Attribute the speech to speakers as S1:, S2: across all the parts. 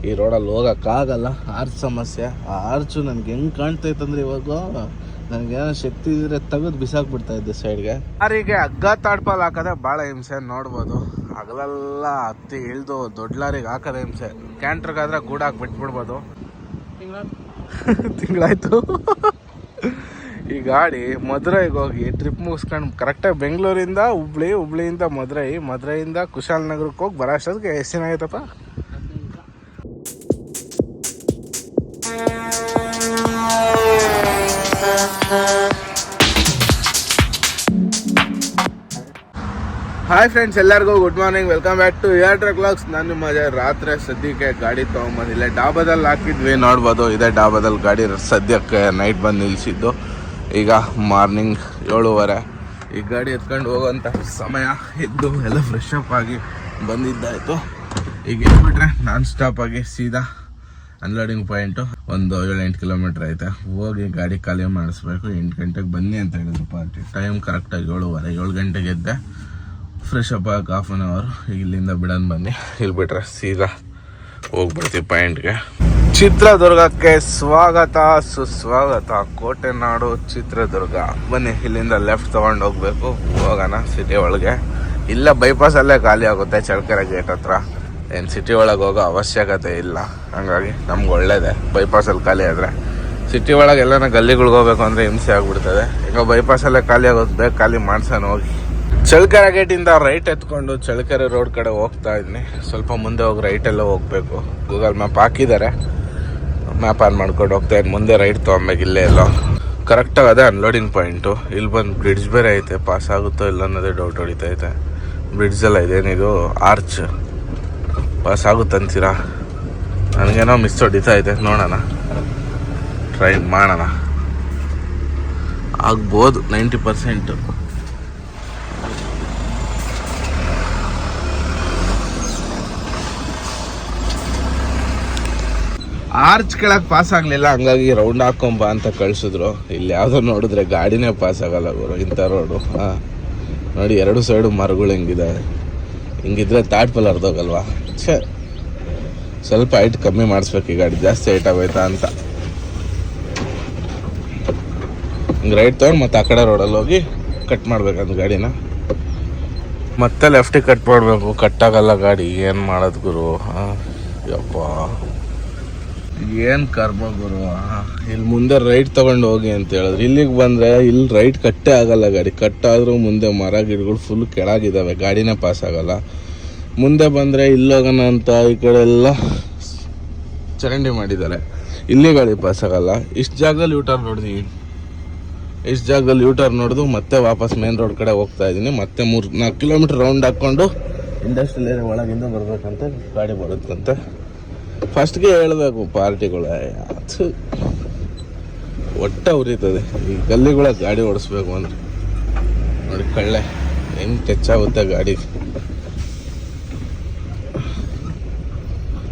S1: ಈ ರೋಡಲ್ಲಿ ಹೋಗೋಕ್ಕಾಗಲ್ಲ. ಆರ್ಚ್ ಸಮಸ್ಯೆ. ಆ ಆರ್ಚು ನನಗೆ ಹೆಂಗೆ ಕಾಣ್ತೈತಂದ್ರೆ ಇವಾಗ ನನಗೇನೋ ಶಕ್ತಿ ಇದ್ರೆ ತೆಗೆದು ಬಿಸಾಕ್ಬಿಡ್ತಾ ಇದ್ದೆ ಸೈಡ್ಗೆ. ಲಾರಿಗೆ ಹಗ್ಗ ತಾಡ್ಪಾಲ್ ಹಾಕೋದೆ ಭಾಳ ಹಿಂಸೆ ನೋಡ್ಬೋದು. ಹಗಲೆಲ್ಲ ಹತ್ತಿ ಇಳಿದು ದೊಡ್ಡ ಲಾರಿಗೆ ಹಾಕೋದೆ ಹಿಂಸೆ. ಕ್ಯಾಂಟ್ರಿಗಾದ್ರೆ ಗೂಡಾಕಿ ಬಿಟ್ಬಿಡ್ಬೋದು. ತಿಂಗಳಾಯ್ತು. ಈ ಗಾಡಿ ಮಧುರೈಗೆ ಹೋಗಿ ಟ್ರಿಪ್ ಮುಗಿಸ್ಕೊಂಡು ಕರೆಕ್ಟಾಗಿ ಬೆಂಗಳೂರಿಂದ ಹುಬ್ಳಿಯಿಂದ ಮಧುರೈಯಿಂದ ಕುಶಾಲನಗರಕ್ಕೆ ಹೋಗಿ ಬರೋ ಅಷ್ಟೊತ್ತಿಗೆ ಎಷ್ಟು ದಿನ ಆಯ್ತಪ್ಪ? ಹಾಯ್ ಫ್ರೆಂಡ್ಸ್, ಎಲ್ಲರಿಗೂ good morning. Welcome back to Air Truck vlogs. ನಾನು ನಿಮ್ಮ ರಾತ್ರಿ ಸದ್ಯಕ್ಕೆ ಗಾಡಿ ತೊಗೊಂಬಂದಿಲ್ಲ. ಡಾಬಾದಲ್ಲಿ ಹಾಕಿದ್ವಿ, ನೋಡ್ಬೋದು. ಇದೇ ಡಾಬಾದಲ್ಲಿ ಗಾಡಿ ಸದ್ಯಕ್ಕೆ ನೈಟ್ ಬಂದು ನಿಲ್ಲಿಸಿದ್ದು. ಈಗ ಮಾರ್ನಿಂಗ್ 7:30. ಈ ಗಾಡಿ ಎತ್ಕೊಂಡು ಹೋಗೋಂಥ ಸಮಯ. ಎದ್ದು ಎಲ್ಲ ಫ್ರೆಶ್ ಅಪ್ ಆಗಿ ಬಂದಿದ್ದಾಯಿತು. ಈಗ ಎದ್ಬಿಟ್ರೆ ನಾನ್ ಸ್ಟಾಪ್ ಆಗಿ ಸೀದಾ ಅನ್ಲೋಡಿಂಗ್ ಪಾಯಿಂಟು. ಒಂದು 7-8 ಕಿಲೋಮೀಟ್ರ್ ಐತೆ. ಹೋಗಿ ಗಾಡಿ ಖಾಲಿ ಮಾಡಿಸ್ಬೇಕು. 8 ಗಂಟೆಗೆ ಬನ್ನಿ ಅಂತ ಹೇಳಿದ್ರು ಪಾರ್ಟಿ. ಟೈಮ್ ಕರೆಕ್ಟಾಗಿ 7:30. 7 ಗಂಟೆಗೆ ಎದ್ದೆ. ಫ್ರೆಶ್ ಅಪ್ ಆಗಿ ಹಾಫ್ ಆನ್ ಅವರ್. ಇಲ್ಲಿಂದ ಬಿಡೋಣ ಬನ್ನಿ. ಇಲ್ಲಿ ಬಿಟ್ರೆ ಸೀದಾ ಹೋಗ್ಬಿಡ್ತೀವಿ ಪಾಯಿಂಟ್ಗೆ. ಚಿತ್ರದುರ್ಗಕ್ಕೆ ಸ್ವಾಗತ ಸುಸ್ವಾಗತ. ಕೋಟೆನಾಡು ಚಿತ್ರದುರ್ಗ. ಬನ್ನಿ, ಇಲ್ಲಿಂದ ಲೆಫ್ಟ್ ತೊಗೊಂಡು ಹೋಗ್ಬೇಕು. ಹೋಗೋಣ ಸಿಟಿ ಒಳಗೆ. ಇಲ್ಲ ಬೈಪಾಸಲ್ಲೇ ಖಾಲಿ ಆಗುತ್ತೆ ಚಳ್ಳಕೆರೆ ಗೇಟ್ ಹತ್ರ. ಏನು ಸಿಟಿ ಒಳಗೆ ಹೋಗೋ ಅವಶ್ಯಕತೆ ಇಲ್ಲ. ಹಾಗಾಗಿ ನಮ್ಗೆ ಒಳ್ಳೇದೆ ಬೈಪಾಸಲ್ಲಿ ಖಾಲಿ ಆದರೆ. ಸಿಟಿ ಒಳಗೆ ಎಲ್ಲನ ಗಲ್ಲಿಗಳಿಗೆ ಹೋಗ್ಬೇಕು ಅಂದರೆ ಹಿಂಸೆ ಆಗಿಬಿಡ್ತದೆ. ಈಗ ಬೈಪಾಸಲ್ಲೇ ಖಾಲಿ ಆಗೋದು, ಬೇಗ ಖಾಲಿ ಮಾಡ್ಸೋಣ ಹೋಗಿ. ಚಳ್ಳಕೆರೆ ಗೇಟಿಂದ ರೈಟ್ ಎತ್ಕೊಂಡು ಚಳ್ಳಕೆರೆ ರೋಡ್ ಕಡೆ ಹೋಗ್ತಾ ಇದ್ದೀನಿ. ಸ್ವಲ್ಪ ಮುಂದೆ ಹೋಗಿ ರೈಟೆಲ್ಲ ಹೋಗಬೇಕು. ಗೂಗಲ್ ಮ್ಯಾಪ್ ಹಾಕಿದ್ದಾರೆ. ಮ್ಯಾಪ್ ಆನ್ ಮಾಡ್ಕೊಂಡು ಹೋಗ್ತಾ ಇದ್ದೀನಿ. ಮುಂದೆ ರೈಟ್ ತೊಗೊಬೇಕು. ಇಲ್ಲೇ ಎಲ್ಲೋ ಕರೆಕ್ಟಾಗಿ ಅದೇ ಅನ್ಲೋಡಿಂಗ್ ಪಾಯಿಂಟು. ಇಲ್ಲಿ ಬಂದು ಬ್ರಿಡ್ಜ್ ಬೇರೆ ಐತೆ. ಪಾಸ್ ಆಗುತ್ತೋ ಇಲ್ಲ ಅನ್ನೋದೇ ಡೌಟ್ ಹೊಡಿತೈತೆ. ಬ್ರಿಡ್ಜೆಲ್ಲ ಇದೇನಿದು ಆರ್ಚ್. ಪಾಸ್ ಆಗುತ್ತಂತೀರಾ? ನನಗೇನೋ ಮಿಸ್ ಹೊಡಿತಾ ಇದೆ. ನೋಡೋಣ, ಟ್ರೈ ಮಾಡೋಣ. ಆಗ್ಬೋದು 90%. ಆರ್ಚ್ ಕೆಳಗೆ ಪಾಸ್ ಆಗಲಿಲ್ಲ. ಹಂಗಾಗಿ ರೌಂಡ್ ಹಾಕೊಂಬ ಅಂತ ಕಳಿಸಿದ್ರು. ಇಲ್ಲಿ ಯಾವುದೋ ನೋಡಿದ್ರೆ ಗಾಡಿನೇ ಪಾಸ್ ಆಗಲ್ಲ ಗುರು, ಇಂಥ ರೋಡು. ನೋಡಿ, 2 ಸೈಡು ಮರಗಳು ಹೆಂಗಿದ್ದಾವೆ. ಹಿಂಗಿದ್ರೆ ತಾಟ್ಪಲ್ ಅರ್ಧೋಗಲ್ವಾ? ಸ್ವಲ್ಪ ಹೈಟ್ ಕಮ್ಮಿ ಮಾಡಿಸ್ಬೇಕು. ಈ ಗಾಡಿ ಜಾಸ್ತಿ ಹೈಟ್ ಆಗೋಯ್ತಾ ಅಂತ. ಹಿಂಗೆ ರೈಟ್ ತೊಗೊಂಡು ಮತ್ತೆ ಆ ಕಡೆ ರೋಡಲ್ಲಿ ಹೋಗಿ ಕಟ್ ಮಾಡ್ಬೇಕಂತ ಗಾಡಿನ. ಮತ್ತೆ ಲೆಫ್ಟಿಗೆ ಕಟ್ ಮಾಡಬೇಕು. ಕಟ್ಟಾಗಲ್ಲ ಗಾಡಿ. ಏನು ಮಾಡೋದು ಗುರು? ಯಪ್ಪ, ಏನು ಕರ್ಮ ಗುರು. ಇಲ್ಲಿ ಮುಂದೆ ರೈಟ್ ತೊಗೊಂಡು ಹೋಗಿ ಅಂತ ಹೇಳಿದ್ರು. ಇಲ್ಲಿಗೆ ಬಂದರೆ ಇಲ್ಲಿ ರೈಟ್ ಕಟ್ಟೇ ಆಗಲ್ಲ ಗಾಡಿ. ಕಟ್ಟಾದರೂ ಮುಂದೆ ಮರ ಗಿಡಗಳು ಫುಲ್ ಕೆಳಗಿದ್ದಾವೆ. ಗಾಡಿನೇ ಪಾಸ್ ಆಗಲ್ಲ. ಮುಂದೆ ಬಂದರೆ ಇಲ್ಲೋಗೋಣ ಅಂತ ಈ ಕಡೆ ಎಲ್ಲ ಚರಂಡಿ ಮಾಡಿದ್ದಾರೆ. ಇಲ್ಲಿ ಗಾಡಿ ಪಾಸ್ ಆಗಲ್ಲ. ಇಷ್ಟು ಜಾಗದಲ್ಲಿ ಯೂಟರ್ನ್ ನೋಡಿದು ಮತ್ತೆ ವಾಪಸ್ ಮೇನ್ ರೋಡ್ ಕಡೆ ಹೋಗ್ತಾ ಇದ್ದೀನಿ. ಮತ್ತೆ 3-4 ಕಿಲೋಮೀಟ್ರ್ ರೌಂಡ್ ಹಾಕ್ಕೊಂಡು ಇಂಡಸ್ಟ್ರಿಯಲ್ ಏರಿಯಾ ಒಳಗಿಂದ ಬರ್ಬೇಕಂತ ಗಾಡಿ ಬರುತ್ತಂತೆ. ಫಸ್ಟ್ಗೆ ಹೇಳಬೇಕು ಪಾರ್ಟಿಗಳ ಹೊಟ್ಟೆ ಉರಿತದೆ ಈ ಗಲ್ಲಿಗಳ ಗಾಡಿ ಓಡಿಸ್ಬೇಕು ಅಂದ್ರೆ. ನೋಡಿ ಕಳ್ಳೆ ಹೆಂಗೆ ಟಚ್ ಆಗುತ್ತೆ ಗಾಡಿ.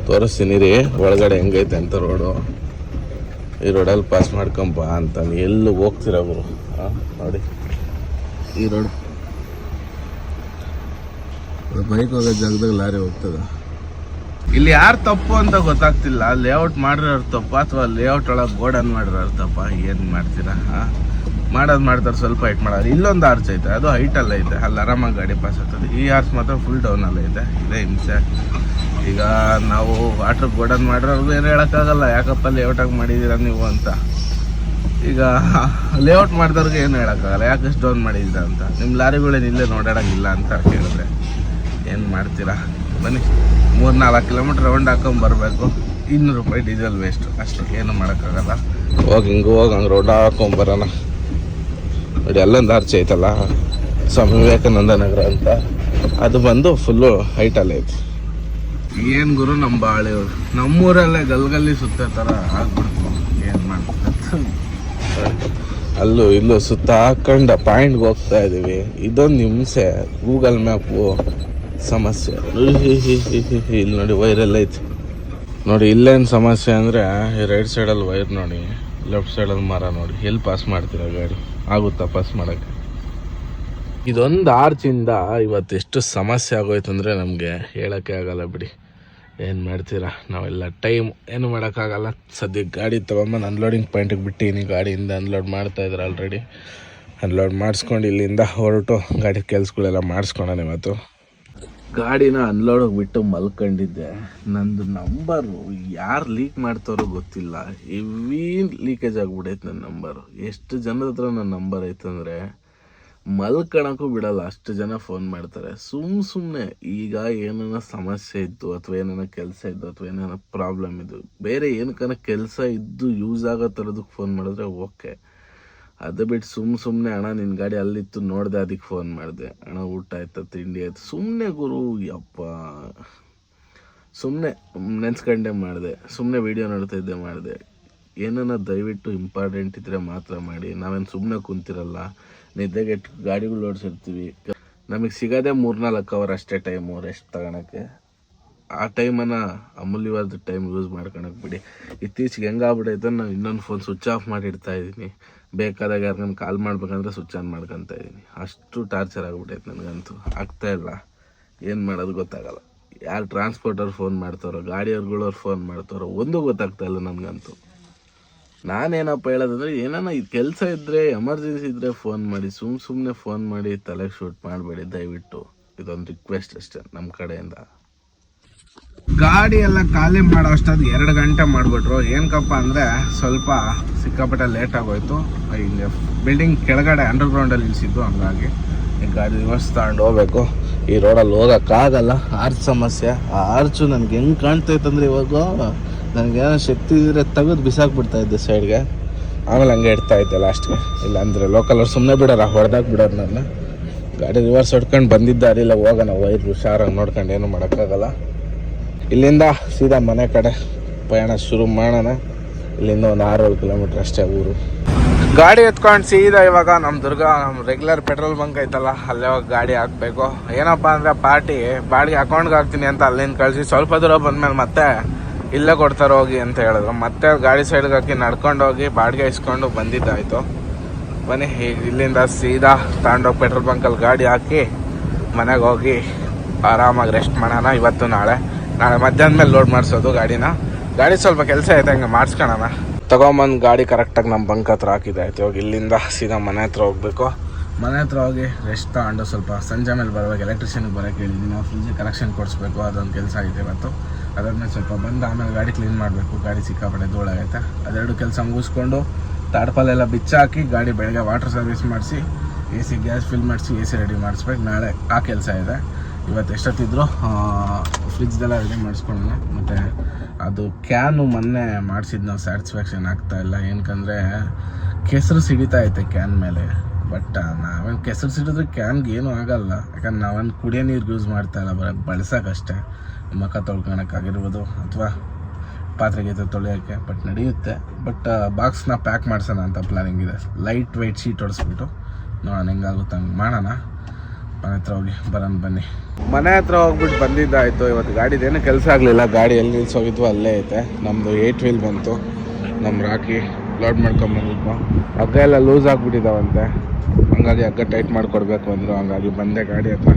S1: ತೋರಿಸ್ತೀನಿ ರೀ ಒಳಗಡೆ ಹೆಂಗೈತೆ ಅಂತ ರೋಡು. ಈ ರೋಡಲ್ಲಿ ಪಾಸ್ ಮಾಡ್ಕೊಂಬ ಅಂತಾನೆ. ಎಲ್ಲೂ ಹೋಗ್ತೀರ ಅವರು? ನೋಡಿ ಈ ರೋಡ್. ಬೈಕ್ ಹೋಗೋ ಜಾಗದಾಗ ಲಾರಿ ಹೋಗ್ತದೆ. ಇಲ್ಲಿ ಯಾರು ತಪ್ಪು ಅಂತ ಗೊತ್ತಾಗ್ತಿಲ್ಲ. ಲೇಔಟ್ ಮಾಡಿರೋರು ತಪ್ಪ ಅಥವಾ ಲೇಔಟ್ ಒಳಗೆ ಗೋಡನ್ ಮಾಡಿರೋರು ತಪ್ಪ? ಏನು ಮಾಡ್ತೀರಾ? ಮಾಡೋದು ಮಾಡ್ತಾರೆ. ಸ್ವಲ್ಪ ಹೈಟ್ ಮಾಡೋರು. ಇಲ್ಲೊಂದು ಆರ್ಚ್ ಐತೆ, ಅದು ಹೈಟಲ್ಲ ಐತೆ. ಅಲ್ಲಿ ಆರಾಮಾಗಿ ಗಾಡಿ ಪಾಸ್ ಆಗ್ತದೆ. ಈ ಆರ್ಚ್ ಮಾತ್ರ ಫುಲ್ ಡೌನಲ್ಲಿ ಐತೆ. ಇದೇ ಹಿಂಸೆ. ಈಗ ನಾವು ವಾಟ್ರ್ ಗೋಡನ್ ಮಾಡಿರೋರ್ಗು ಏನು ಹೇಳೋಕ್ಕಾಗಲ್ಲ, ಯಾಕಪ್ಪ ಲೇಔಟಾಗಿ ಮಾಡಿದ್ದೀರಾ ನೀವು ಅಂತ. ಈಗ ಲೇಔಟ್ ಮಾಡಿದವ್ರಿಗೆ ಏನು ಹೇಳೋಕ್ಕಾಗಲ್ಲ, ಯಾಕೆ ಡೌನ್ ಮಾಡಿದ್ದೀರಾ ಅಂತ. ನಿಮ್ಮ ಲಾರಿಗಳೇನು ಇಲ್ಲೇ ನೋಡೋಂಗಿಲ್ಲ ಅಂತ ಕೇಳಿದ್ರೆ ಏನು ಮಾಡ್ತೀರಾ? ಬನ್ನಿ, 3-4 ಕಿಲೋಮೀಟ್ರ್ ರೌಂಡ್ ಹಾಕೊಂಬರ್ಬೇಕು. 200 ರೂಪಾಯಿ ಡೀಸೆಲ್ ವೇಸ್ಟ್. ಅಷ್ಟು ಏನು ಮಾಡೋಕ್ಕಾಗಲ್ಲ. ಹೋಗಿ ಹಂಗೆ ರೌಂಡ್ ಹಾಕೊಂಬರೋಣ. ನೋಡಿ ಅಲ್ಲೊಂದು ಆರ್ಚ್ ಐತಲ್ಲ, ಸ್ವಾಮಿ ವಿವೇಕಾನಂದ ನಗರ ಅಂತ. ಅದು ಬಂದು ಫುಲ್ಲು ಹೈಟಲ್ಲಿ ಐತಿ. ಏನು ಗುರು ನಮ್ಮ ಬಾಳೆಯವರು. ನಮ್ಮೂರಲ್ಲೇ ಗಲ್ಗಲ್ಲಿ ಸುತ್ತ ಥರ ಆಗ್ಬಿಡ್ತು. ಏನು ಮಾಡ್ತಾರೆ? ಅಲ್ಲೂ ಇಲ್ಲೂ ಸುತ್ತ ಹಾಕೊಂಡು ಪಾಯಿಂಟ್ಗೆ ಹೋಗ್ತಾ ಇದ್ದೀವಿ. ಇದೊಂದು ಹಿಂಸೆ. ಗೂಗಲ್ ಮ್ಯಾಪು ಸಮಸ್ಯೆ. ಇಲ್ಲಿ ನೋಡಿ ವೈರೆಲ್ಲ ಐತಿ. ನೋಡಿ ಇಲ್ಲೇನು ಸಮಸ್ಯೆ ಅಂದರೆ ಈ ರೈಟ್ ಸೈಡಲ್ಲಿ ವೈರ್ ನೋಡಿ, ಲೆಫ್ಟ್ ಸೈಡಲ್ಲಿ ಮರ ನೋಡಿ. ಎಲ್ಲಿ ಪಾಸ್ ಮಾಡ್ತೀರ ಗಾಡಿ? ಆಗುತ್ತಾ ಪಾಸ್ ಮಾಡೋಕ್ಕೆ? ಇದೊಂದು ಆರ್ಚಿಂದ ಇವತ್ತು ಎಷ್ಟು ಸಮಸ್ಯೆ ಆಗೋಯ್ತು ಅಂದರೆ ನಮಗೆ ಹೇಳೋಕ್ಕೆ ಆಗಲ್ಲ ಬಿಡಿ. ಏನು ಮಾಡ್ತೀರಾ, ನಾವೆಲ್ಲ ಟೈಮ್ ಏನು ಮಾಡೋಕ್ಕಾಗಲ್ಲ. ಸದ್ಯಕ್ಕೆ ಗಾಡಿ ತೊಗೊಂಬಂದು ಅನ್ಲೋಡಿಂಗ್ ಪಾಯಿಂಟಿಗೆ ಬಿಟ್ಟಿನಿ. ಗಾಡಿಯಿಂದ ಅನ್ಲೋಡ್ ಮಾಡ್ತಾಯಿದ್ರು ಆಲ್ರೆಡಿ. ಅನ್ಲೋಡ್ ಮಾಡಿಸ್ಕೊಂಡು ಇಲ್ಲಿಂದ ಹೊರಟು ಗಾಡಿ ಕೆಲಸಗಳೆಲ್ಲ ಮಾಡಿಸ್ಕೊಳ್ಳೋಣ. ಇವತ್ತು ಗಾಡಿನ ಅನ್ಲೋಡಿಗೆ ಬಿಟ್ಟು ಮಲ್ಕೊಂಡಿದ್ದೆ. ನಂದು ನಂಬರು ಯಾರು ಲೀಕ್ ಮಾಡ್ತಾರೋ ಗೊತ್ತಿಲ್ಲ, ಹೆವಿ ಲೀಕೇಜ್ ಆಗಿಬಿಡೈತೆ ನನ್ನ ನಂಬರು. ಎಷ್ಟು ಜನದ ಹತ್ರ ನನ್ನ ನಂಬರ್ ಐತಂದರೆ ಮಲ್ಕೊಳಕ್ಕೂ ಬಿಡಲ್ಲ, ಅಷ್ಟು ಜನ ಫೋನ್ ಮಾಡ್ತಾರೆ. ಸುಮ್ಮನೆ ಈಗ ಏನಾರ ಸಮಸ್ಯೆ ಇದ್ದು ಅಥವಾ ಏನಾರ ಕೆಲಸ ಇದ್ದು ಅಥವಾ ಏನಾರ ಪ್ರಾಬ್ಲಮ್ ಇದ್ದು, ಬೇರೆ ಏನಕ್ಕನ ಕೆಲಸ ಇದ್ದು ಯೂಸ್ ಆಗೋ ಥರದಕ್ಕೆ ಫೋನ್ ಮಾಡಿದ್ರೆ ಓಕೆ. ಅದು ಬಿಟ್ಟು ಸುಮ್ಮನೆ ಅಣ್ಣ ನಿನ್ನ ಗಾಡಿ ಅಲ್ಲಿತ್ತು ನೋಡಿದೆ ಅದಕ್ಕೆ ಫೋನ್ ಮಾಡಿದೆ, ಅಣ್ಣ ಊಟ ಆಯ್ತಾ ತಿಂಡಿ ಆಯ್ತು, ಸುಮ್ಮನೆ ಗುರು ಯಪ್ಪ, ಸುಮ್ಮನೆ ನೆನ್ಸ್ಕೊಂಡೆ ಮಾಡಿದೆ, ಸುಮ್ಮನೆ ವೀಡಿಯೋ ನೋಡ್ತಾಯಿದ್ದೆ ಮಾಡಿದೆ. ಏನನ್ನ ದಯವಿಟ್ಟು ಇಂಪಾರ್ಟೆಂಟ್ ಇದ್ದರೆ ಮಾತ್ರ ಮಾಡಿ. ನಾವೇನು ಸುಮ್ಮನೆ ಕುಂತಿರಲ್ಲ, ನಿದ್ದೆಗೆಟ್ಟು ಗಾಡಿಗಳು ಓಡಿಸಿರ್ತೀವಿ. ನಮಗೆ ಸಿಗೋದೇ 3-4 ಅವರ್ ಅಷ್ಟೇ ಟೈಮು ರೆಸ್ಟ್ ತಗೊಳಕ್ಕೆ. ಆ ಟೈಮನ್ನು ಅಮೂಲ್ಯವಾದ ಟೈಮ್ ಯೂಸ್ ಮಾಡ್ಕೊಳಕ್ಕೆ ಬಿಡಿ. ಇತ್ತೀಚೆಗೆ ಹೆಂಗಾಗ್ಬಿಟ್ಟೈತೆ, ನಾನು ಇನ್ನೊಂದು ಫೋನ್ ಸ್ವಿಚ್ ಆಫ್ ಮಾಡಿ ಇಡ್ತಾ ಇದ್ದೀನಿ. ಬೇಕಾದಾಗ ಯಾರಿಗನ್ನು ಕಾಲ್ ಮಾಡ್ಬೇಕಂದ್ರೆ ಸ್ವಿಚ್ ಆನ್ ಮಾಡ್ಕೊತಾ ಇದ್ದೀನಿ. ಅಷ್ಟು ಟಾರ್ಚರ್ ಆಗಿಬಿಟ್ಟೈತೆ ನನಗಂತೂ. ಆಗ್ತಾಯಿಲ್ಲ, ಏನು ಮಾಡೋದು ಗೊತ್ತಾಗಲ್ಲ. ಯಾರು ಟ್ರಾನ್ಸ್ಪೋರ್ಟರ್ ಫೋನ್ ಮಾಡ್ತಾರೋ, ಗಾಡಿಯವ್ರುಗಳವ್ರು ಫೋನ್ ಮಾಡ್ತಾರೋ, ಒಂದೂ ಗೊತ್ತಾಗ್ತಾಯಿಲ್ಲ ನನಗಂತೂ. ನಾನೇನಪ್ಪ ಹೇಳೋದಂದರೆ, ಏನಾನ ಕೆಲಸ ಇದ್ದರೆ ಎಮರ್ಜೆನ್ಸಿ ಇದ್ದರೆ ಫೋನ್ ಮಾಡಿ, ಸುಮ್ಮನೆ ಫೋನ್ ಮಾಡಿ ತಲೆಗೆ ಶೂಟ್ ಮಾಡಬೇಡಿ ದಯವಿಟ್ಟು. ಇದೊಂದು ರಿಕ್ವೆಸ್ಟ್ ಅಷ್ಟೇ ನಮ್ಮ ಕಡೆಯಿಂದ. ಗಾಡಿ ಎಲ್ಲ ಖಾಲಿ ಮಾಡೋ ಅಷ್ಟಾದ 2 ಗಂಟೆ ಮಾಡಿಬಿಟ್ರು. ಏನಕ್ಕಪ್ಪ ಅಂದರೆ ಸ್ವಲ್ಪ ಸಿಕ್ಕಾಪಟ್ಟೆ ಲೇಟ್ ಆಗೋಯ್ತು. ಇಲ್ಲಿ ಬಿಲ್ಡಿಂಗ್ ಕೆಳಗಡೆ ಅಂಡರ್ಗ್ರೌಂಡಲ್ಲಿ ನಿಲ್ಲಿಸಿದ್ದು, ಹಂಗಾಗಿ ಈ ಗಾಡಿ ರಿವರ್ಸ್ ತಗೊಂಡು ಹೋಗ್ಬೇಕು. ಈ ರೋಡಲ್ಲಿ ಹೋಗೋಕ್ಕಾಗಲ್ಲ, ಆರ್ಚ್ ಸಮಸ್ಯೆ. ಆ ಆರ್ಚು ನನಗೆ ಹೆಂಗೆ ಕಾಣ್ತೈತಂದರೆ, ಇವಾಗ ನನಗೇನೋ ಶಕ್ತಿ ಇದ್ದರೆ ತೆಗೆದು ಬಿಸಾಕ್ಬಿಡ್ತಾ ಇದ್ದೆ ಸೈಡ್ಗೆ, ಆಮೇಲೆ ಹಂಗೆ ಇಡ್ತಾ ಇದ್ದೆ ಲಾಸ್ಟ್ಗೆ. ಇಲ್ಲ ಅಂದರೆ ಲೋಕಲ್ ಅವ್ರು ಸುಮ್ಮನೆ ಬಿಡೋರು, ಹೊಡೆದಾಕ್ ಬಿಡೋರು. ನನ್ನ ಗಾಡಿ ರಿವರ್ಸ್ ಹೊಡ್ಕೊಂಡು ಬಂದಿದ್ದಾರೆ. ಇಲ್ಲ ಹೋಗೋಣ, ವೈರ್ ಹುಷಾರಾಗಿ ನೋಡ್ಕೊಂಡು ಏನು ಮಾಡೋಕ್ಕಾಗಲ್ಲ. ಇಲ್ಲಿಂದ ಸೀದಾ ಮನೆ ಕಡೆ ಪ್ರಯಾಣ ಶುರು ಮಾಡೋಣ. ಇಲ್ಲಿಂದ ಒಂದು 6-7 ಕಿಲೋಮೀಟ್ರ್ ಅಷ್ಟೇ ಊರು. ಗಾಡಿ ಎತ್ಕೊಂಡು ಸೀದಾ ಇವಾಗ ನಮ್ಮ ರೆಗ್ಯುಲರ್ ಪೆಟ್ರೋಲ್ ಬಂಕ್ ಐತಲ್ಲ, ಅಲ್ಲೇ ಹೋಗಿ ಗಾಡಿ ಹಾಕಬೇಕು. ಏನಪ್ಪ ಅಂದರೆ ಪಾರ್ಟಿ ಬಾಡಿಗೆ ಅಕೌಂಟ್ಗೆ ಹಾಕ್ತೀನಿ ಅಂತ ಅಲ್ಲಿಂದ ಕಳಿಸಿ ಸ್ವಲ್ಪ ದೂರ ಬಂದಮೇಲೆ ಮತ್ತೆ ಇಲ್ಲೇ ಕೊಡ್ತಾರೆ ಹೋಗಿ ಅಂತ ಹೇಳಿದ್ರು. ಮತ್ತೆ ಗಾಡಿ ಸೈಡ್ಗೆ ಹಾಕಿ ನಡ್ಕೊಂಡು ಹೋಗಿ ಬಾಡಿಗೆ ಇಸ್ಕೊಂಡು ಬಂದಿದ್ದಾಯಿತು. ಬನ್ನಿ ಇಲ್ಲಿಂದ ಸೀದಾ ತಗೊಂಡೋಗಿ ಪೆಟ್ರೋಲ್ ಬಂಕಲ್ಲಿ ಗಾಡಿ ಹಾಕಿ ಮನೆಗೆ ಹೋಗಿ ಆರಾಮಾಗಿ ರೆಸ್ಟ್ ಮಾಡೋಣ. ಇವತ್ತು ನಾಳೆ ಮಧ್ಯಾಹ್ನ ಮೇಲೆ ಲೋಡ್ ಮಾಡಿಸೋದು ಗಾಡಿನ. ಗಾಡಿ ಸ್ವಲ್ಪ ಕೆಲಸ ಐತೆ, ಹಂಗೆ ಮಾಡಿಸ್ಕೊಳ್ಳೋಣ. ತೊಗೊಂಬಂದು ಗಾಡಿ ಕರೆಕ್ಟಾಗಿ ನಮ್ಮ ಬಂಕ್ ಹತ್ರ ಹಾಕಿದೆ ಆಯ್ತು. ಇವಾಗ ಇಲ್ಲಿಂದ ಸೀದಾ ಮನೆ ಹತ್ರ ಹೋಗಬೇಕು. ಮನೆ ಹತ್ರ ಹೋಗಿ ರೆಸ್ಟ್ ತಗೊಂಡು ಸ್ವಲ್ಪ ಸಂಜೆ ಮೇಲೆ ಬರುವಾಗ ಎಲೆಕ್ಟ್ರಿಷಿಯನ್ಗೆ ಬರೋಕ್ಕೆ ಹೇಳಿದ್ದೀನಿ. ನಾವು ಫ್ರಿಜ್ಜಿಗೆ ಕನೆಕ್ಷನ್ ಕೊಡಿಸ್ಬೇಕು, ಅದೊಂದು ಕೆಲಸ ಆಗಿದೆ ಇವತ್ತು. ಅದಾದ್ಮೇಲೆ ಸ್ವಲ್ಪ ಬಂದು ಆಮೇಲೆ ಗಾಡಿ ಕ್ಲೀನ್ ಮಾಡಬೇಕು. ಗಾಡಿ ಸಿಕ್ಕಾಪಟ್ಟೆ ಧೂಳಾಗೈತೆ. ಅದೆರಡು ಕೆಲಸ ಮುಗಿಸ್ಕೊಂಡು ತಾಡ್ಪಾಲೆಲ್ಲ ಬಿಚ್ಚಾಕಿ ಗಾಡಿ ಬೆಳಗ್ಗೆ ವಾಟರ್ ಸರ್ವಿಸ್ ಮಾಡಿಸಿ AC ಗ್ಯಾಸ್ ಫಿಲ್ ಮಾಡಿಸಿ AC ರೆಡಿ ಮಾಡಿಸ್ಬೇಕು. ನಾಳೆ ಆ ಕೆಲಸ ಇದೆ. ಇವತ್ತು ಎಷ್ಟೊತ್ತಿದ್ರು ಫ್ರಿಜ್ದೆಲ್ಲ ರೆಡಿ ಮಾಡಿಸ್ಕೊಳ್ಳೋಣ. ಮತ್ತು ಅದು ಕ್ಯಾನು ಮೊನ್ನೆ ಮಾಡಿಸಿದ್ದು ನಾವು ಸ್ಯಾಟಿಸ್ಫ್ಯಾಕ್ಷನ್ ಆಗ್ತಾಯಿಲ್ಲ. ಏನಕ್ಕಂದರೆ ಕೆಸರು ಸಿಡಿತಾ ಐತೆ ಕ್ಯಾನ್ ಮೇಲೆ. ಬಟ್ ನಾವೇನು ಕೆಸರು ಸಿಡಿದ್ರೆ ಕ್ಯಾನ್ಗೆ ಏನೂ ಆಗೋಲ್ಲ, ಯಾಕಂದ್ರೆ ನಾವೇನು ಕುಡಿಯೋ ನೀರು ಯೂಸ್ ಮಾಡ್ತಾಯಿಲ್ಲ, ಬಳಸೋಕ್ಕಷ್ಟೇ. ಮುಖ ತೊಳ್ಕೊಳಕ್ಕಾಗಿರ್ಬೋದು ಅಥವಾ ಪಾತ್ರೆಗೆ ತೊಳೆಯೋಕ್ಕೆ. ಬಟ್ ನಡೆಯುತ್ತೆ. ಬಟ್ ಬಾಕ್ಸ್ನ ಪ್ಯಾಕ್ ಮಾಡ್ಸೋಣ ಅಂತ ಪ್ಲ್ಯಾನಿಂಗ್ ಇದೆ. ಲೈಟ್ ವೆಯ್ಟ್ ಶೀಟ್ ಹೊಡಿಸ್ಬಿಟ್ಟು ನೋಡೋಣ ಹೆಂಗಾಗುತ್ತೆ ಹಂಗೆ ಮಾಡೋಣ. ಮನೆ ಹತ್ರ ಹೋಗಿ ಬರೋಣ ಬನ್ನಿ. ಮನೆ ಹತ್ರ ಹೋಗ್ಬಿಟ್ಟು ಬಂದಿದ್ದಾಯಿತು. ಇವತ್ತು ಗಾಡಿದೇನು ಕೆಲಸ ಆಗಲಿಲ್ಲ. ಗಾಡಿ ಎಲ್ಲಿ ನಿಲ್ಸೋಗಿದ್ವು ಅಲ್ಲೇ ಐತೆ. ನಮ್ಮದು 8 ವೀಲ್ ಬಂತು. ನಮ್ಮ ರಾಕಿ ಲೋಡ್ ಮಾಡ್ಕೊಂಬಂದಿದ್ವು. ಹಗ್ಗ ಎಲ್ಲ ಲೂಸ್ ಆಗಿಬಿಟ್ಟಿದ್ದಾವಂತೆ, ಹಂಗಾಗಿ ಹಗ್ಗ ಟೈಟ್ ಮಾಡಿಕೊಡ್ಬೇಕು ಅಂದರು. ಹಂಗಾಗಿ ಬಂದೆ ಗಾಡಿ ಹತ್ರ.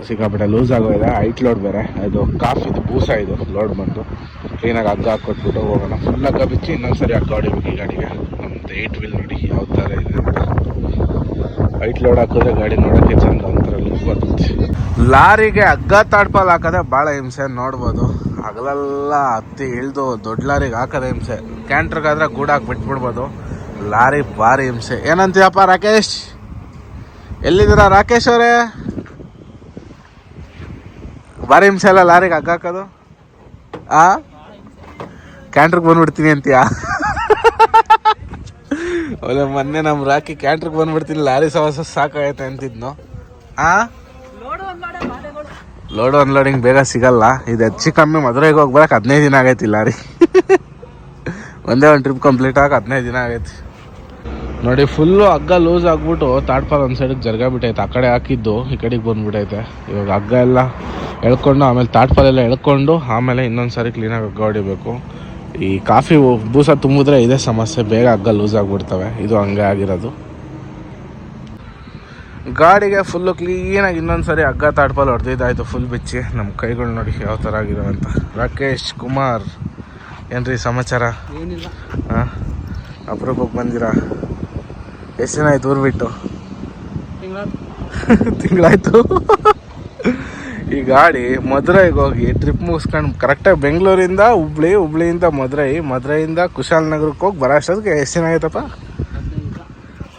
S1: ಸಿಕ್ಕಾಪಟ್ಟೆ ಲೂಸ್ ಆಗೋಗಿದೆ. 8 ಲೋಡ್ ಬೇರೆ. ಇದು ಕಾಫಿದು ಬೂಸ ಇದು ಲೋಡ್ ಬಂದು ಕ್ಲೀನಾಗಿ ಹಗ್ಗ ಹಾಕ್ಕೊಟ್ಬಿಟ್ಟು ಹೋಗೋಣ. ಫುಲ್ ಹಗ್ಗ ಬಿಚ್ಚಿ ಇನ್ನೊಂದು ಸರಿ ಹಗ್ಗ ಹೊಡಿಬೇಕು ಈ ಗಾಡಿಗೆ. ನಮ್ಮದು 8 ವೀಲ್ ನೋಡಿ ಯಾವ ಥರ ಇದೆ ಅಂತ. 8 ಲೋಡ್ ಹಾಕಿದ್ರೆ ಗಾಡಿ ನೋಡೋಕ್ಕೆ ಚೆಂದ ಒಂಥರ ಲುಕ್ ಬರ್ತದೆ. ಲಾರಿಗೆ ಹಗ್ಗ ತಾಡ್ಪಾಲ್ ಹಾಕೋದೆ ಭಾಳ ಹಿಂಸೆ. ನೋಡ್ಬೋದು ಹಗಲೆಲ್ಲ ಹತ್ತಿ ಇಳಿದು ದೊಡ್ಡ ಲಾರಿಗೆ ಹಾಕೋದೇ ಹಿಂಸೆ. ಕ್ಯಾಂಟ್ರಿಗಾದ್ರೆ ಗೂಡಾಕಿ ಬಿಟ್ಬಿಡ್ಬೋದು. ಲಾರಿ ಭಾರಿ ಹಿಂಸೆ. ಏನಂತೀಯಪ್ಪ ರಾಕೇಶ್? ಎಲ್ಲಿದ್ದೀರಾ ರಾಕೇಶ್ ಅವರೇ? ಭಾರಿ ಹಿಂಸೆ ಅಲ್ಲ ಲಾರಿಗೆ ಹಗ್ಗ ಹಾಕೋದು? ಕ್ಯಾಂಟ್ರಿಗೆ ಬಂದ್ಬಿಡ್ತೀನಿ ಅಂತೀಯಾ? ಒಳ್ಳೆ ಮೊನ್ನೆ ನಮ್ಮ ರಾಕಿ ಕ್ಯಾಂಟ್ರಿಗೆ ಬಂದ್ಬಿಡ್ತೀನಿ, ಲಾರಿ ಸವಾಸ ಸಾಕಾಗೈತೆ ಅಂತಿದ್ನು. ಲೋಡು ಅನ್ಲೋಡಿಂಗ್ ಬೇಗ ಸಿಗಲ್ಲ. ಇದು ಹೆಚ್ಚು ಕಮ್ಮಿ ಮದುವೆಗೆ ಹೋಗಿ ಬರೋಕೆ 15 ದಿನ ಆಗೈತಿ ಲಾರಿ. ಒಂದೇ ಒಂದು ಟ್ರಿಪ್ ಕಂಪ್ಲೀಟ್ ಆಗಿ 15 ದಿನ ಆಗೈತಿ ನೋಡಿ. ಫುಲ್ಲು ಹಗ್ಗ ಲೂಸ್ ಆಗಿಬಿಟ್ಟು ತಾಡ್ಪಾಲ್ ಒಂದು ಸೈಡಿಗೆ ಜರ್ಗಾಬಿಟ್ಟೈತೆ. ಆ ಕಡೆ ಹಾಕಿದ್ದು ಈ ಕಡೆಗೆ ಬಂದ್ಬಿಟ್ಟೈತೆ. ಇವಾಗ ಹಗ್ಗ ಎಲ್ಲ ಎಳ್ಕೊಂಡು ಆಮೇಲೆ ತಾಡ್ಪಾಲೆಲ್ಲ ಎಳ್ಕೊಂಡು ಆಮೇಲೆ ಇನ್ನೊಂದು ಸಾರಿ ಕ್ಲೀನಾಗಿ ಹಗ್ಗ ಹೊಡಿಬೇಕು. ಈ ಕಾಫಿ ಬೂಸ ತುಂಬಿದ್ರೆ ಇದೇ ಸಮಸ್ಯೆ, ಬೇಗ ಹಗ್ಗ ಲೂಸ್ ಆಗಿಬಿಡ್ತವೆ. ಇದು ಹಂಗೆ ಆಗಿರೋದು. ಗಾಡಿಗೆ ಫುಲ್ಲು ಕ್ಲೀನಾಗಿ ಇನ್ನೊಂದ್ಸರಿ ಹಗ್ಗ ತಾಡ್ಪಲ್ಲಿ ಹೊಡೆದಿದ್ದಾಯ್ತು ಫುಲ್ ಬಿಚ್ಚಿ. ನಮ್ಮ ಕೈಗಳು ನೋಡಿ ಯಾವ ಥರ ಆಗಿದಾವೆ ಅಂತ. ರಾಕೇಶ್ ಕುಮಾರ್ ಏನ್ರಿ ಸಮಾಚಾರ?
S2: ಏನಿಲ್ಲ.
S1: ಹಾಂ, ಅಪರೂಪಕ್ಕೆ ಬಂದಿರಾ? ಎಷ್ಟು ದಿನ ಆಯ್ತು ಊರು ಬಿಟ್ಟು? ತಿಂಗಳಾಯ್ತು. ಈ ಗಾಡಿ ಮಧುರೈಗೆ ಹೋಗಿ ಟ್ರಿಪ್ ಮುಗಿಸ್ಕೊಂಡು ಕರೆಕ್ಟಾಗಿ ಬೆಂಗಳೂರಿಂದ ಹುಬ್ಳಿಯಿಂದ ಮಧುರೈಯಿಂದ ಕುಶಾಲನಗರಕ್ಕೆ ಹೋಗಿ ಬರೋ ಅಷ್ಟೊತ್ತಿಗೆ ಎಷ್ಟು ದಿನ ಆಗೈತಪ್ಪ?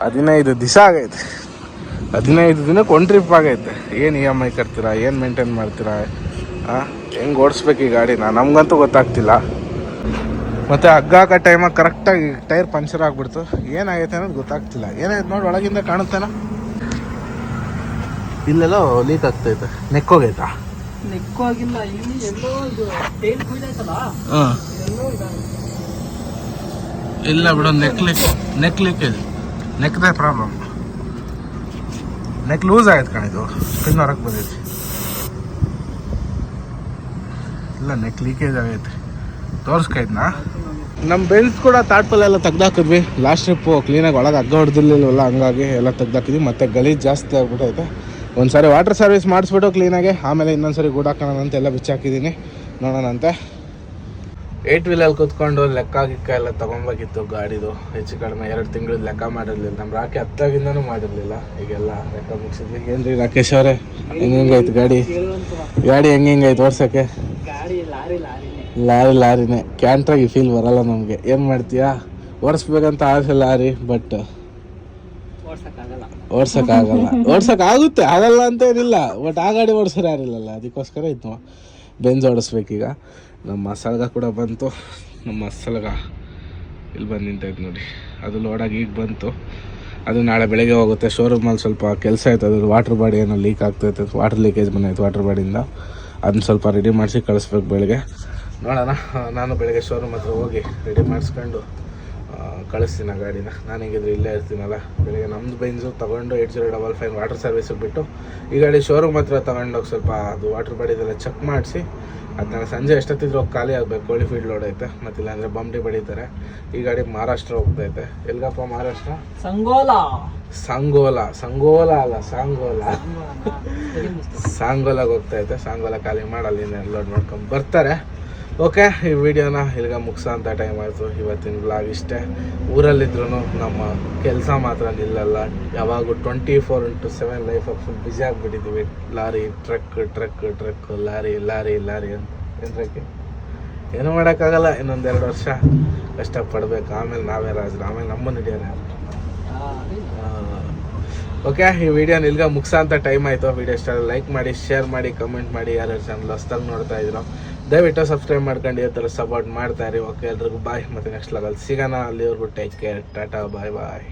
S1: 15 ದಿವಸ ಆಗೈತೆ. 15 ದಿನಕ್ಕೆ ಒಂದು ಟ್ರಿಪ್ ಆಗೈತೆ. ಏನು EMI ಕಟ್ತೀರಾ, ಏನು ಮೇಂಟೈನ್ ಮಾಡ್ತೀರಾ, ಹೆಂಗೆ ಓಡಿಸ್ಬೇಕು ಈ ಗಾಡಿನ ನಮಗಂತೂ ಗೊತ್ತಾಗ್ತಿಲ್ಲ. ಮತ್ತು ಹಗ್ಗ ಹಾಕೋ ಟೈಮಾಗ ಕರೆಕ್ಟಾಗಿ ಟೈರ್ ಪಂಚರ್ ಆಗಿಬಿಡ್ತು. ಏನಾಗೈತೆ ಅನ್ನೋದು ಗೊತ್ತಾಗ್ತಿಲ್ಲ. ಏನಾಯ್ತು ನೋಡಿ, ಒಳಗಿಂದ ಕಾಣುತ್ತೇನೋ ಇಲ್ಲೆಲ್ಲೋ ಲೀಕ್ ಆಗ್ತೈತೆ. ನೆಕ್ಕೋಗೈತಾ?
S2: ನೆಕ್ಕೋಗಿಲ್ಲ, ಇಲ್ಲಿ ಎಲ್ಲೋ ಇದು ಟೈಲ್ ಕುಯ್ದಾಯ್ತಲ್ಲ.
S1: ಹಾಂ, ಇಲ್ಲ ಬಿಡು. ನೆಕ್ ಲೀಕೇಜ್, ನೆಕ್ದೇ ಪ್ರಾಬ್ಲಮ್. ನೆಕ್ ಲೂಸ್ ಆಯ್ತು ಕಣಿದು, ಪಿನ್ ಹೊರಗೆ ಬಂದೈತಿ. ಇಲ್ಲ, ನೆಕ್ ಲೀಕೇಜ್ ಆಗೈತೆ. ತೋರಿಸ್ಕೈತ್ನಾ? ನಮ್ಮ ಬೆಲ್ಸ್ ಕೂಡ ತಾಟ್ಪಲ್ಲೆಲ್ಲ ತೆಗ್ದಾಕಿದ್ವಿ ಲಾಸ್ಟ್ ಟ್ರಿಪ್ಪು. ಕ್ಲೀನಾಗಿ ಒಳಗೆ ಹಗ್ಗ ಹೊಡೆದಿರ್ಲಿಲ್ವಲ್ಲ, ಹಂಗಾಗಿ ಎಲ್ಲ ತೆಗ್ದಾಕಿದ್ವಿ. ಮತ್ತು ಗಲೀಜು ಜಾಸ್ತಿ ಆಗ್ಬಿಟ್ಟೈತೆ. ಒಂದು ಸಾರಿ ವಾಟರ್ ಸರ್ವಿಸ್ ಮಾಡಿಸ್ಬಿಟ್ಟು ಕ್ಲೀನಾಗಿ ಆಮೇಲೆ ಇನ್ನೊಂದು ಸರಿ ಗೂಡಾಕೋಣ ಅಂತ ಎಲ್ಲ ಬಿಚ್ಚಾಕಿದ್ದೀನಿ. ನೋಡೋಣಂತೆ. 8 ವೀಲಲ್ಲಿ ಕೂತ್ಕೊಂಡು ಲೆಕ್ಕ ಗಿಕ್ಕ ಎಲ್ಲ ತೊಗೊಬೇಕಿತ್ತು ಗಾಡಿದು. ಹೆಚ್ಚು ಕಡಿಮೆ 2 ತಿಂಗಳು ಲೆಕ್ಕ ಮಾಡಿರಲಿಲ್ಲ. ನಮ್ಮ ರಾಕಿ ಹತ್ತಾಗಿಂದನೂ ಮಾಡಿರಲಿಲ್ಲ. ಈಗೆಲ್ಲ ಲೆಕ್ಕ ಮುಗಿಸಿದ್ವಿ. ಏನ್ರಿ ರಾಕೇಶ್ ಅವರೇ, ಹೆಂಗಾಯ್ತು ಗಾಡಿ? ಹೆಂಗಾಯ್ತು ಓಡ್ಸೋಕ್ಕೆ? ಲಾರಿನೇ. ಕ್ಯಾಂಟ್ರಾಗಿ ಫೀಲ್ ಬರಲ್ಲ ನಮಗೆ. ಏನು ಮಾಡ್ತೀಯಾ, ಓಡಿಸ್ಬೇಕಂತ ಆಸೆ ಲಾರಿ, ಬಟ್ ಓಡ್ಸೋಕ್ಕಾಗುತ್ತೆ. ಆಗಲ್ಲ ಅಂತ ಏನಿಲ್ಲ, ಬಟ್ ಆ ಗಾಡಿ ಓಡಿಸೋರು ಯಾರಿಲ್ಲಲ್ಲ, ಅದಕ್ಕೋಸ್ಕರ ಇತ್ತು ಬೆಂಜ್ ಓಡಿಸ್ಬೇಕೀಗ. ನಮ್ಮ ಮಸಾಲ್ಗ ಕೂಡ ಬಂತು. ನಮ್ಮ ಮಸಾಲ್ಗ ಇಲ್ಲಿ ಬಂದು ನಿಂತೈತೆ ನೋಡಿ. ಅದು ಲೋಡಾಗಿ ಈಗ ಬಂತು. ಅದು ನಾಳೆ ಬೆಳಗ್ಗೆ ಹೋಗುತ್ತೆ. ಶೋರೂಮಲ್ಲಿ ಸ್ವಲ್ಪ ಕೆಲಸ ಆಯ್ತು. ಅದು ವಾಟ್ರ್ ಬಾಡಿ ಏನೋ ಲೀಕ್ ಆಗ್ತೈತೆ, ವಾಟರ್ ಲೀಕೇಜ್ ಬಂದೈತೆ ವಾಟ್ರ್ ಬಾಡಿಯಿಂದ. ಅದನ್ನ ಸ್ವಲ್ಪ ರೆಡಿ ಮಾಡಿಸಿ ಕಳಿಸ್ಬೇಕು ಬೆಳಗ್ಗೆ. ನೋಡೋಣ, ನಾನು ಬೆಳಗ್ಗೆ ಶೋರೂಮ್ ಹತ್ರ ಹೋಗಿ ರೆಡಿ ಮಾಡಿಸ್ಕೊಂಡು ಕಳಿಸ್ತೀನಿ ಆ ಗಾಡಿನ. ನಾನು ಹೇಗಿದ್ರೆ ಇಲ್ಲೇ ಇರ್ತೀನಲ್ಲ. ಬೆಳಗ್ಗೆ ನಮ್ಮದು ಬೆಂಜು ತೊಗೊಂಡು 8055 ವಾಟರ್ ಸರ್ವಿಸಿಗೆ ಬಿಟ್ಟು ಈ ಗಾಡಿ ಶೋರೂಮ್ ಹತ್ರ ತೊಗೊಂಡೋಗಿ ಸ್ವಲ್ಪ ಅದು ವಾಟರ್ ಬಾಡಿದೆಲ್ಲ ಚೆಕ್ ಮಾಡಿಸಿ ಅದನ್ನ ಸಂಜೆ ಎಷ್ಟೊತ್ತಿದ್ರು ಹೋಗಿ ಖಾಲಿ ಆಗಬೇಕು. ಕೋಳಿ ಫೀಲ್ಡ್ ಲೋಡ್ ಐತೆ, ಮತ್ತಿಲ್ಲ ಅಂದರೆ ಬಂಬಡಿ ಬಡಿತಾರೆ. ಈ ಗಾಡಿ ಮಹಾರಾಷ್ಟ್ರ ಹೋಗ್ತೈತೆ. ಎಲ್ಗಪ್ಪ ಮಹಾರಾಷ್ಟ್ರ? ಸಾಂಗೋಲಾಗೆ ಹೋಗ್ತೈತೆ. ಸಾಂಗೋಲ ಖಾಲಿ ಮಾಡಿ ಅಲ್ಲಿಂದ ಲೋಡ್ ಮಾಡ್ಕೊಂಡು ಬರ್ತಾರೆ. ಓಕೆ, ಈ ವಿಡಿಯೋನ ಇಲ್ಲಿಗೆ ಮುಗಿಸೋ ಅಂತ ಟೈಮ್ ಆಯಿತು. ಇವತ್ತಿನ ಬ್ಲಾಗ್ ಇಷ್ಟೇ. ಊರಲ್ಲಿದ್ರೂ ನಮ್ಮ ಕೆಲಸ ಮಾತ್ರ ನಿಲ್ಲಲ್ಲ. ಯಾವಾಗೂ 24/7 ಲೈಫಾಗಿ ಫುಲ್ ಬ್ಯುಸಿ ಆಗಿಬಿಟ್ಟಿದ್ದೀವಿ. ಲಾರಿ, ಟ್ರಕ್, ಲಾರಿ ಅಂತ. ಏನಕ್ಕೆ ಏನೂ ಮಾಡೋಕ್ಕಾಗಲ್ಲ. ಇನ್ನೊಂದು 2 ವರ್ಷ ಕಷ್ಟಪಡಬೇಕು. ಆಮೇಲೆ ನಾವೇ ರಾಜರು, ಆಮೇಲೆ ನಮ್ಮನ್ನು ಹಿಡಿಯೋರು ಯಾರು? ಓಕೆ, ಈ ವಿಡಿಯೋನ ಇಲ್ಲಿಗೆ ಮುಗಿಸೋ ಅಂತ ಟೈಮ್ ಆಯಿತು. ವಿಡಿಯೋ ಇಷ್ಟ ಲೈಕ್ ಮಾಡಿ, ಶೇರ್ ಮಾಡಿ, ಕಮೆಂಟ್ ಮಾಡಿ. ಯಾರ್ಯಾರು ಚಾನಲ್ ಹೊಸ್ದಾಗಿ ನೋಡ್ತಾ ಇದ್ದೀರೋ ದಯವಿಟ್ಟು ಸಬ್ಸ್ಕ್ರೈಬ್ ಮಾಡ್ಕೊಂಡು ಈ ಥರ ಸಪೋರ್ಟ್ ಮಾಡ್ತಾಯಿರಿ. ಓಕೆ, ಎಲ್ರಿಗೂ ಬಾಯ್. ಮತ್ತು ನೆಕ್ಸ್ಟ್ ಲಾಗಲ್ಲಿ ಸಿಗೋಣ. ಅಲ್ಲಿವರೆಗೂ ಟೇಕ್ ಕೇರ್. ಟಾಟಾ, ಬಾಯ್.